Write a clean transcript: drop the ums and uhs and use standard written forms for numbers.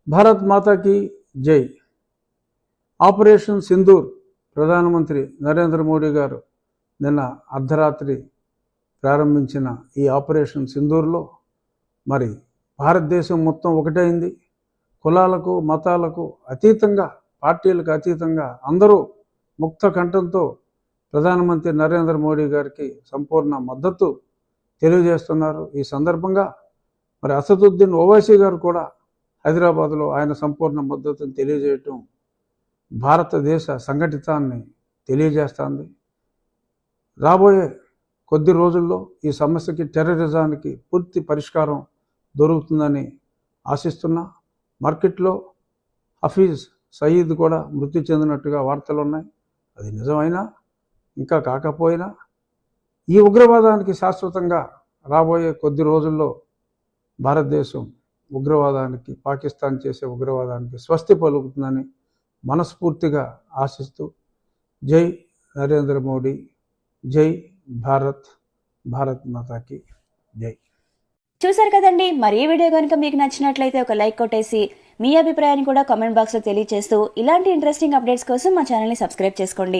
భారత్ మాతాకి జై. ఆపరేషన్ సింధూర్ ప్రధానమంత్రి నరేంద్ర మోడీ గారు నిన్న అర్ధరాత్రి ప్రారంభించిన ఈ ఆపరేషన్ సింధూర్లో మరి భారతదేశం మొత్తం ఒకటైంది. కులాలకు మతాలకు అతీతంగా, పార్టీలకు అతీతంగా అందరూ ముక్త కంఠంతో ప్రధానమంత్రి నరేంద్ర మోడీ గారికి సంపూర్ణ మద్దతు తెలియజేస్తున్నారు. ఈ సందర్భంగా మరి అసదుద్దీన్ ఓవైసీ గారు కూడా హైదరాబాద్లో ఆయన సంపూర్ణ మద్దతును తెలియజేయటం భారతదేశ సంఘటితాన్ని తెలియజేస్తుంది. రాబోయే కొద్ది రోజుల్లో ఈ సమస్యకి, టెర్రరిజానికి పూర్తి పరిష్కారం దొరుకుతుందని ఆశిస్తున్నా. మార్కెట్లో హఫీజ్ సయీద్ కూడా మృతి చెందినట్టుగా వార్తలు ఉన్నాయి. అది నిజమైనా ఇంకా కాకపోయినా ఈ ఉగ్రవాదానికి శాశ్వతంగా రాబోయే కొద్ది రోజుల్లో భారతదేశం ఉగ్రవాదానికి, పాకిస్తాన్ చేసే ఉగ్రవాదానికి స్వస్తి పలుకుతుందని మనస్ఫూర్తిగా ఆశిస్తూ జై నరేంద్ర మోడీ, జై భారత్, భారత్ మాతాకి జై. చూసారు కదండి, మరి ఈ వీడియో కనుక మీకు నచ్చినట్లయితే ఒక లైక్ కొట్టేసి మీ అభిప్రాయాన్ని కూడా కామెంట్ బాక్స్లో తెలియజేస్తూ ఇలాంటి ఇంట్రెస్టింగ్ అప్డేట్స్ కోసం మా ఛానల్ని సబ్స్క్రైబ్ చేసుకోండి.